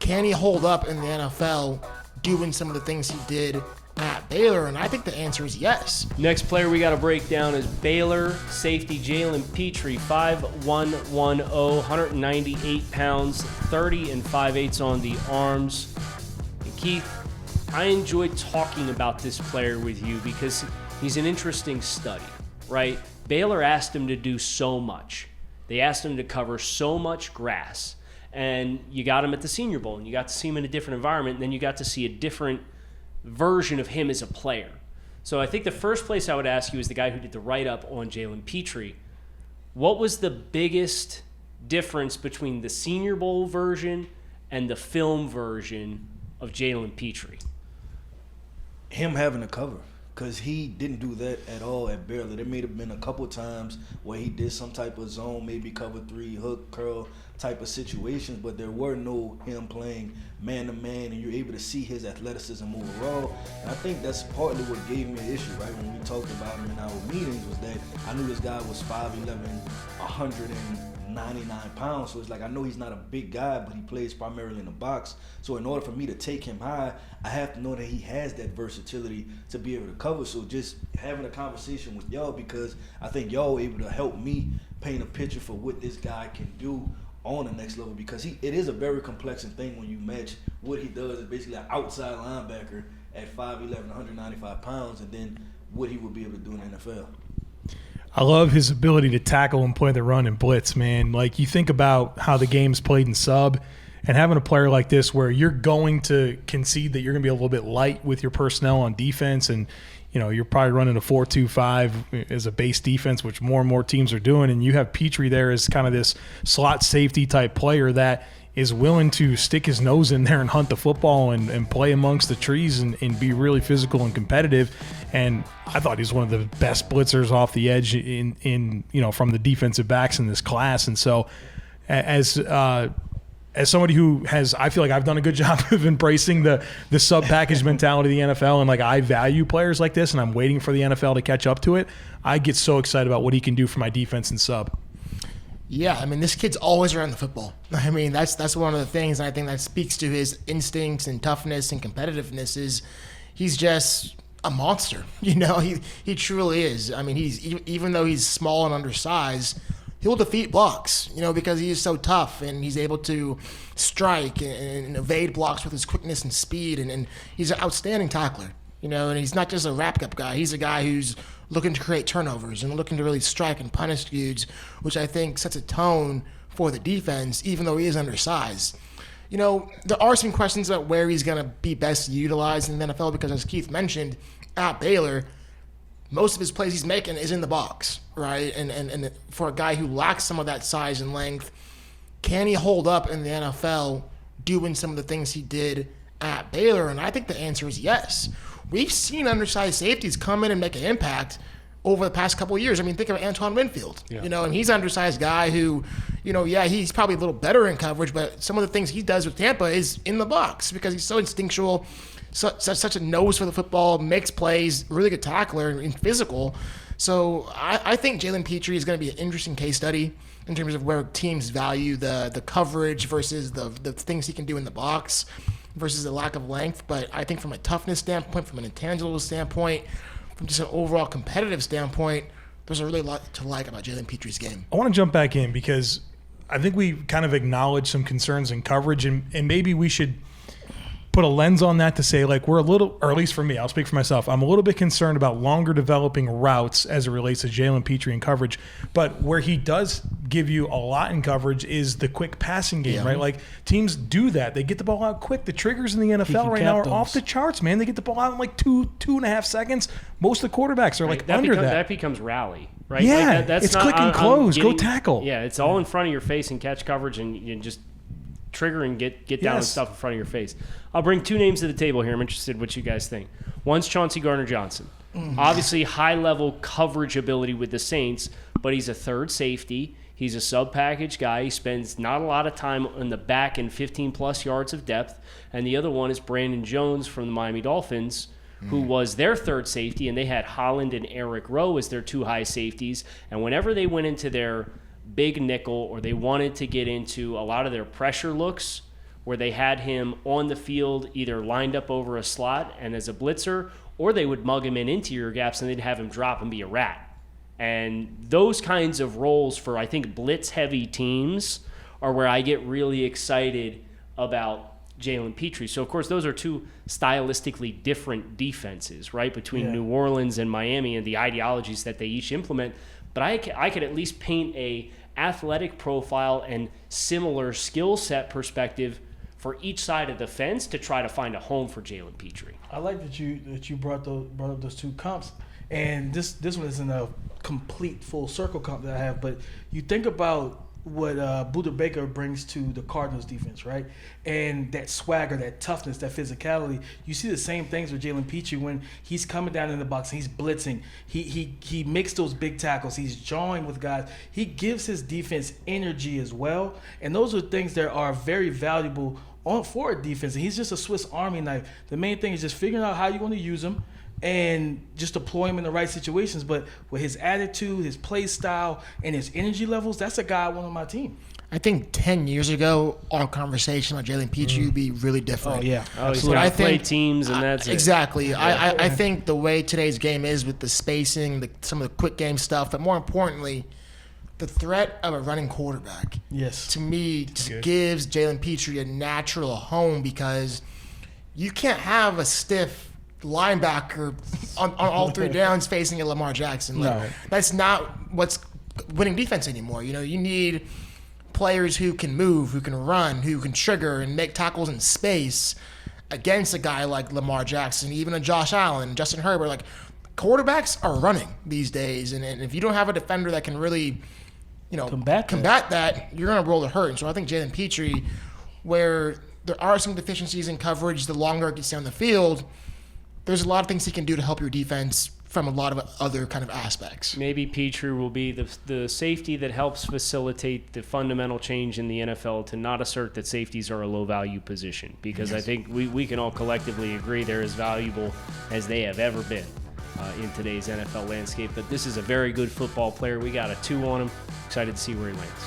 can he hold up in the NFL doing some of the things he did at Baylor? And I think the answer is yes. Next player we got to break down is Baylor safety Jalen Pitre, 5'1", 198 pounds, 30 5/8 on the arms. And Keith, I enjoyed talking about this player with you because he's an interesting study, right? Baylor asked him to do so much. They asked him to cover so much grass. And you got him at the Senior Bowl, and you got to see him in a different environment, and then you got to see a different version of him as a player. So I think the first place I would ask you is the guy who did the write-up on Jalen Pitre. What was the biggest difference between the Senior Bowl version and the film version of Jalen Pitre? Him having to cover, because he didn't do that at all at Baylor. There may have been a couple times where he did some type of zone, maybe cover 3, hook, curl type of situations, but there were no him playing man-to-man, and you're able to see his athleticism overall. And I think that's partly what gave me an issue, right? When we talked about him in our meetings, was that I knew this guy was 5'11", 199 pounds. So it's like, I know he's not a big guy, but he plays primarily in the box. So in order for me to take him high, I have to know that he has that versatility to be able to cover. So just having a conversation with y'all, because I think y'all were able to help me paint a picture for what this guy can do on the next level, because it is a very complex thing when you match what he does as basically an outside linebacker at 5'11", 195 pounds, and then what he would be able to do in the NFL. I love his ability to tackle and play the run and blitz, man. Like, you think about how the game's played in sub, and having a player like this where you're going to concede that you're going to be a little bit light with your personnel on defense, and you're probably running a 4-2-5 as a base defense, which more and more teams are doing, and you have Pitre there as kind of this slot safety type player that is willing to stick his nose in there and hunt the football and play amongst the trees and be really physical and competitive. And I thought he's one of the best blitzers off the edge in from the defensive backs in this class. And so as somebody who I feel like I've done a good job of embracing the sub-package mentality of the NFL, and like I value players like this, and I'm waiting for the NFL to catch up to it. I get so excited about what he can do for my defense and sub. Yeah, I mean, this kid's always around the football. I mean, that's one of the things, and I think that speaks to his instincts and toughness and competitiveness. Is he's just a monster. He truly is. I mean, even though he's small and undersized, he'll defeat blocks, because he is so tough, and he's able to strike and evade blocks with his quickness and speed, and he's an outstanding tackler, and he's not just a wrap-up guy. He's a guy who's looking to create turnovers and looking to really strike and punish dudes, which I think sets a tone for the defense, even though he is undersized. There are some questions about where he's going to be best utilized in the NFL, because as Keith mentioned, at Baylor, most of his plays he's making is in the box, right? And for a guy who lacks some of that size and length, can he hold up in the NFL doing some of the things he did at Baylor? And I think the answer is yes. We've seen undersized safeties come in and make an impact over the past couple of years. I mean, think of Antoine Winfield, and he's an undersized guy who, he's probably a little better in coverage, but some of the things he does with Tampa is in the box because he's so instinctual, such a nose for the football, makes plays, really good tackler and physical. So I think Jalen Pitre is going to be an interesting case study in terms of where teams value the coverage versus the things he can do in the box versus the lack of length. But I think from a toughness standpoint, from an intangible standpoint, from just an overall competitive standpoint, there's a really lot to like about Jalen Pitre's game. I want to jump back in because I think we kind of acknowledged some concerns in coverage, and maybe we should put a lens on that to say, like, we're a little, or at least for me, I'll speak for myself, I'm a little bit concerned about longer developing routes as it relates to Jalen Pitre in coverage. But where he does give you a lot in coverage is the quick passing game, right? Like, teams do that. They get the ball out quick. The triggers in the NFL right now are off the charts, man. They get the ball out in like two and a half seconds. Most of the quarterbacks are under that. That becomes rally, right? Yeah, that's it's not, click and close. Go tackle. Yeah, it's all in front of your face and catch coverage, and you just trigger and get down and stuff in front of your face. I'll bring two names to the table here. I'm interested what you guys think. One's Chauncey Gardner-Johnson. Obviously, high-level coverage ability with the Saints, but he's a third safety. He's a sub-package guy. He spends not a lot of time in the back and 15-plus yards of depth. And the other one is Brandon Jones from the Miami Dolphins, who was their third safety, and they had Holland and Eric Rowe as their two high safeties. And whenever they went into their big nickel or they wanted to get into a lot of their pressure looks where they had him on the field either lined up over a slot and as a blitzer, or they would mug him in interior gaps and they'd have him drop and be a rat. And those kinds of roles for, I think, blitz-heavy teams are where I get really excited about Jalen Pitre. So, of course, those are two stylistically different defenses, right, between New Orleans and Miami and the ideologies that they each implement. But I could at least paint a athletic profile and similar skill set perspective for each side of the fence to try to find a home for Jalen Pitre. I like that you brought up those two comps, and this one isn't a complete full circle comp that I have, but you think about what Buda Baker brings to the Cardinals defense, right? And that swagger, that toughness, that physicality. You see the same things with Jalen Pitre when he's coming down in the box and he's blitzing. He makes those big tackles. He's jawing with guys. He gives his defense energy as well. And those are things that are very valuable for a defense. And he's just a Swiss Army knife. The main thing is just figuring out how you want to use him and just deploy him in the right situations. But with his attitude, his play style, and his energy levels, that's a guy I want on my team. I think 10 years ago, our conversation about Jalen Pitre would be really different. Oh, yeah. Oh, he's But got I to play think- teams, and that's it. Exactly. I think the way today's game is with the spacing, some of the quick game stuff, but more importantly, the threat of a running quarterback, Yes. to me, just gives Jalen Pitre a natural home because you can't have a stiff linebacker on all three downs facing a Lamar Jackson. Like, No. that's not what's winning defense anymore. You know, you need players who can move, who can run, who can trigger and make tackles in space against a guy like Lamar Jackson, even a Josh Allen, Justin Herbert. Like, quarterbacks are running these days, and if you don't have a defender that can really, Combat that, you're going to roll the hurt. And so I think Jalen Pitre, where there are some deficiencies in coverage, the longer it gets down the field, there's a lot of things he can do to help your defense from a lot of other kind of aspects. Maybe Pitre will be the safety that helps facilitate the fundamental change in the NFL to not assert that safeties are a low-value position, because I think we can all collectively agree they're as valuable as they have ever been in today's NFL landscape. But this is a very good football player. We got a 2 on him. Excited to see where he lands.